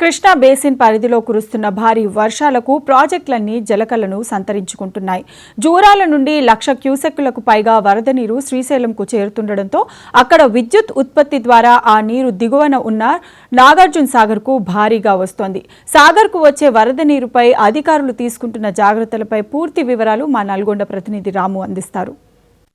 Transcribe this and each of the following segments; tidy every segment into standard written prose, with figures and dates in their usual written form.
Krishna basin పరిధిలో కురుస్తున్న భారీ వర్షాలకు ప్రాజెక్టులన్నీ జలకలను సంతరించుకుంటున్నాయి. జూరాల నుండి 1,00,000 క్యూసెక్కులకు పైగా వరద నీరు శ్రీశైలంకు చేరుతుండటంతో అక్కడ విద్యుత్ ఉత్పత్తి ద్వారా ఆ నీరు దిగువన ఉన్న నాగార్జున సాగర్కు భారీగా వస్తోంది. సాగర్కు వచ్చే వరద నీరుపై అధికారులు తీసుకుంటున్న జాగ్రత్తలపై పూర్తి వివరాలు మా నల్గొండ ప్రతినిధి రాము అందిస్తారు.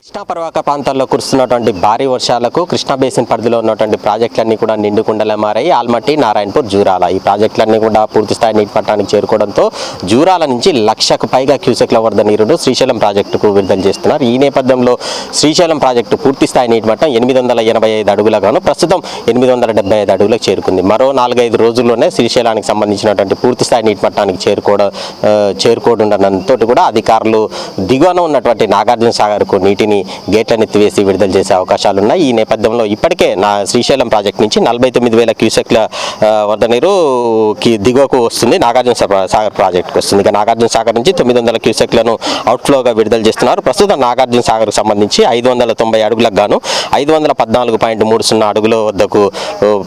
కృష్ణా పరివాహక ప్రాంతాల్లో కురుస్తున్నటువంటి భారీ వర్షాలకు కృష్ణా బేసిన్ పరిధిలో ఉన్నటువంటి ప్రాజెక్టులన్నీ కూడా నిండుకుండలా మారాయి. ఆల్మట్టి, నారాయణపూర్, జూరాల ఈ ప్రాజెక్టులన్నీ కూడా పూర్తిస్థాయి నీటి మట్టానికి చేరుకోవడంతో జూరాల నుంచి 1,00,000కు పైగా క్యూసెక్ల వరద నీరును శ్రీశైలం ప్రాజెక్టుకు విడుదల చేస్తున్నారు. ఈ నేపథ్యంలో శ్రీశైలం ప్రాజెక్టు పూర్తిస్థాయి నీటి మట్టం 885 అడుగులుగాను ప్రస్తుతం 875 అడుగులకు చేరుకుంది. మరో 4-5 రోజుల్లోనే శ్రీశైలానికి సంబంధించినటువంటి పూర్తిస్థాయి నీటి మట్టానికి చేరుకోవడంతో కూడా అధికారులు దిగువన ఉన్నటువంటి నాగార్జున సాగర్కు నీటిని గేట్లను ఎత్తివేసి విడుదల చేసే అవకాశాలు ఉన్నాయి. ఈ నేపథ్యంలో ఇప్పటికే శ్రీశైలం ప్రాజెక్టు నుంచి 49,000 క్యూసెక్ల వరద నీరు దిగువకు వస్తుంది, నాగార్జున సాగర్ ప్రాజెక్టుకు వస్తుంది. ఇక నాగార్జున సాగర్ నుంచి 900 క్యూసెక్లను అవుట్ఫ్లోగా విడుదల చేస్తున్నారు. ప్రస్తుతం నాగార్జున సాగర్కు సంబంధించి 590 అడుగులకు గాను 514.30 అడుగుల వద్దకు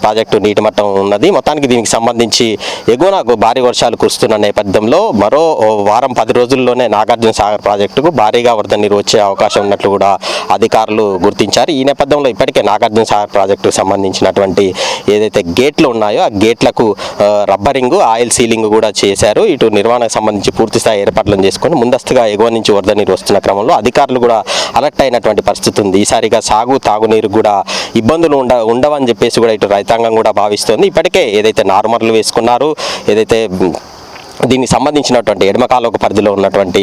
ప్రాజెక్టు నీటి మట్టం ఉన్నది. మొత్తానికి దీనికి సంబంధించి ఎగువన భారీ వర్షాలు కురుస్తున్న నేపథ్యంలో మరో వారం 10 రోజుల్లోనే నాగార్జున సాగర్ ప్రాజెక్టుకు భారీగా వరద నీరు వచ్చే అవకాశం ఉన్నట్లు కూడా అధికారులు గుర్తించారు. ఈ నేపథ్యంలో ఇప్పటికే నాగార్జున సాగర్ ప్రాజెక్టుకు సంబంధించినటువంటి ఏదైతే గేట్లు ఉన్నాయో ఆ గేట్లకు రబ్బరింగ్, ఆయిల్ సీలింగ్ కూడా చేశారు. ఇటు నిర్వహణకు సంబంధించి పూర్తిస్థాయి ఏర్పాట్లను చేసుకొని ముందస్తుగా ఎగువ నుంచి వరద నీరు వస్తున్న క్రమంలో అధికారులు కూడా అలర్ట్ అయినటువంటి పరిస్థితి ఉంది. ఈసారిగా తాగునీరు కూడా ఇబ్బందులు ఉండవని చెప్పేసి కూడా ఇటు రైతాంగం కూడా భావిస్తోంది. ఇప్పటికే ఏదైతే నార్మర్లు వేసుకున్నారు, ఏదైతే దీనికి సంబంధించినటువంటి ఎడమకాలువ పరిధిలో ఉన్నటువంటి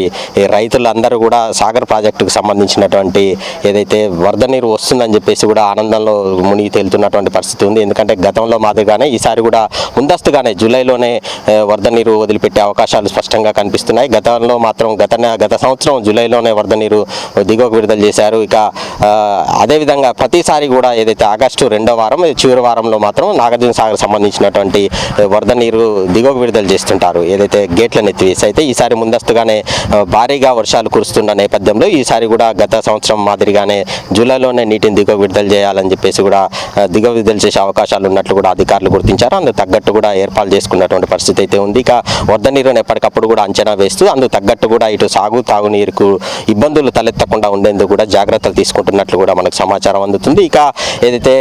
రైతులందరూ కూడా సాగర్ ప్రాజెక్టుకు సంబంధించినటువంటి ఏదైతే వరద నీరు వస్తుందని చెప్పేసి కూడా ఆనందంలో మునిగి తేలుతున్నటువంటి పరిస్థితి ఉంది. ఎందుకంటే గతంలో మాదిరిగానే ఈసారి కూడా ముందస్తుగానే జూలైలోనే వరద నీరు వదిలిపెట్టే అవకాశాలు స్పష్టంగా కనిపిస్తున్నాయి. గతంలో మాత్రం గత సంవత్సరం జూలైలోనే వరద నీరు దిగువకు విడుదల చేశారు. ఇక అదేవిధంగా ప్రతిసారి కూడా ఏదైతే ఆగస్టు 2వ వారం చివరి వారంలో మాత్రం నాగార్జున సాగర్ సంబంధించినటువంటి వరద నీరు దిగువకు విడుదల చేస్తుంటారు ఏదైతే గేట్లను ఎత్తివేసి. అయితే ఈసారి ముందస్తుగానే భారీగా వర్షాలు కురుస్తున్న నేపథ్యంలో ఈసారి కూడా గత సంవత్సరం మాదిరిగానే జూలైలోనే నీటిని దిగువ విడుదల చేయాలని చెప్పేసి కూడా దిగువ విడుదల చేసే అవకాశాలు ఉన్నట్లు కూడా అధికారులు గుర్తించారు. అందుకు తగ్గట్టు కూడా ఏర్పాటు చేసుకున్నటువంటి పరిస్థితి అయితే ఉంది. ఇక వరద నీరును ఎప్పటికప్పుడు కూడా అంచనా వేస్తూ అందుకు తగ్గట్టు కూడా ఇటు తాగునీరుకు ఇబ్బందులు తలెత్తకుండా ఉండేందుకు కూడా జాగ్రత్తలు తీసుకుంటున్నట్లు కూడా మనకు సమాచారం అందుతుంది. ఇక ఏదైతే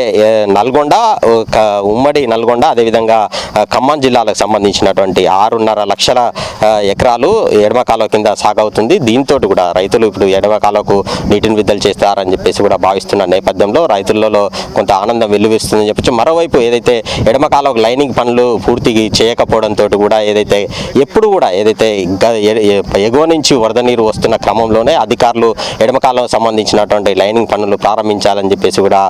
నల్గొండ, ఉమ్మడి నల్గొండ అదేవిధంగా ఖమ్మం జిల్లాలకు సంబంధించినటువంటి 6.5 లక్షల ఎకరాలు ఎడమ కాలువ కింద సాగవుతుంది. దీంతో కూడా రైతులు ఇప్పుడు ఎడమ కాలువకు నీటిని విడుదల చేస్తారని చెప్పేసి కూడా భావిస్తున్న నేపథ్యంలో రైతులలో కొంత ఆనందం వెల్లువిస్తుందని చెప్పచ్చు. మరోవైపు ఏదైతే ఎడమ కాలువకు లైనింగ్ పనులు పూర్తి చేయకపోవడంతో కూడా ఏదైతే ఎప్పుడు కూడా ఏదైతే ఎగువ నుంచి వరద నీరు వస్తున్న క్రమంలోనే అధికారులు ఎడమ కాలువకు సంబంధించినటువంటి లైనింగ్ పనులు ప్రారంభించాలని చెప్పేసి కూడా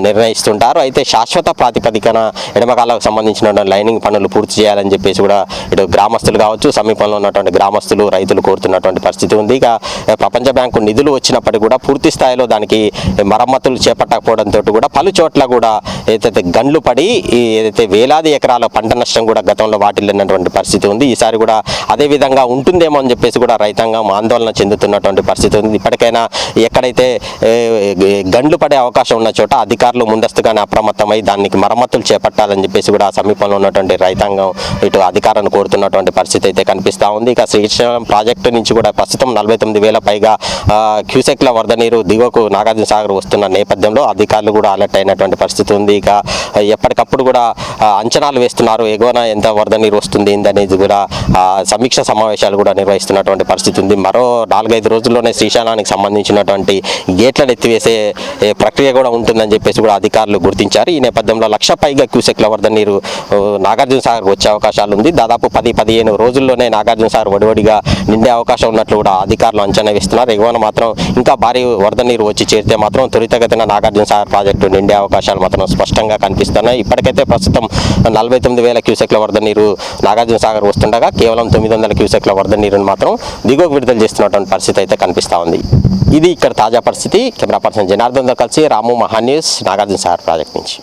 నిర్ణయిస్తుంటారు. అయితే శాశ్వత ప్రాతిపదికన ఎడమ కాలువకు సంబంధించినటువంటి లైనింగ్ పనులు పూర్తి చేయాలని చెప్పేసి కూడా ఇటు గ్రామస్తులు కావచ్చు, సమీపంలో ఉన్నటువంటి గ్రామస్తులు, రైతులు కోరుతున్నటువంటి పరిస్థితి ఉంది. ఇక ప్రపంచ బ్యాంకు నిధులు వచ్చినప్పటికీ కూడా పూర్తి స్థాయిలో దానికి మరమ్మతులు చేపట్టకపోవడంతో కూడా పలు చోట్ల కూడా ఏదైతే గండ్లు పడి ఏదైతే వేలాది ఎకరాల పంట నష్టం కూడా గతంలో వాటిల్లినటువంటి పరిస్థితి ఉంది. ఈసారి కూడా అదే విధంగా ఉంటుందేమో అని చెప్పేసి కూడా రైతాంగం ఆందోళన చెందుతున్నటువంటి పరిస్థితి ఉంది. ఇప్పటికైనా ఎక్కడైతే గండ్లు పడే అవకాశం ఉన్న చోట అధికారులు ముందస్తుగానే అప్రమత్తమై దానికి మరమ్మతులు చేపట్టాలని చెప్పేసి కూడా సమీపంలో ఉన్నటువంటి రైతాంగం ఇటు అధికారులను కోరుతున్నటువంటి పరిస్థితి అయితే కనిపిస్తూ ఉంది. ఇక శ్రీశైలం ప్రాజెక్టు నుంచి కూడా ప్రస్తుతం 49,000 పైగా క్యూసెక్ల వరద నీరు దిగువకు నాగార్జున సాగర్ వస్తున్న నేపథ్యంలో అధికారులు కూడా అలర్ట్ అయినటువంటి పరిస్థితి ఉంది. ఇక ఎప్పటికప్పుడు కూడా అంచనాలు వేస్తున్నారు, ఎగువన ఎంత వరద నీరు వస్తుంది అనేది కూడా సమీక్ష సమావేశాలు కూడా నిర్వహిస్తున్నటువంటి పరిస్థితి ఉంది. మరో 4-5 రోజుల్లోనే శ్రీశైలానికి సంబంధించినటువంటి గేట్లను ఎత్తివేసే ప్రక్రియ కూడా ఉంటుందని చెప్పేసి కూడా అధికారులు గుర్తించారు. ఈ నేపథ్యంలో 1,00,000 పైగా క్యూసెక్ల వరద నీరు నాగార్జున సాగర్ వచ్చే అవకాశాలు ఉంది. దాదాపు 10-15 రోజుల్లోనే నాగార్జున సాగర్ వడివడిగా నిండే అవకాశం ఉన్నట్లు కూడా అధికారులు అంచనా వేస్తున్నారు. ఎగువన మాత్రం ఇంకా భారీ వరద నీరు వచ్చి చేరితే మాత్రం త్వరితగతిన నాగార్జున సాగర్ ప్రాజెక్టు నిండే అవకాశాలు మాత్రం స్పష్టంగా కనిపిస్తున్నాయి. ఇప్పటికైతే ప్రస్తుతం 49,000 క్యూసెక్ల వరద నీరు నాగార్జున సాగర్ వస్తుండగా కేవలం 900 క్యూసెక్ల వరద నీరును మాత్రం దిగువకు విడుదల చేస్తున్నటువంటి పరిస్థితి అయితే కనిపిస్తూ ఉంది. ఇది ఇక్కడ తాజా పరిస్థితి. కెమెరా పర్సన్ జనార్దన్తో కలిసి రాము, మహా న్యూస్, నాగార్జున సాగర్ ప్రాజెక్ట్ నుంచి.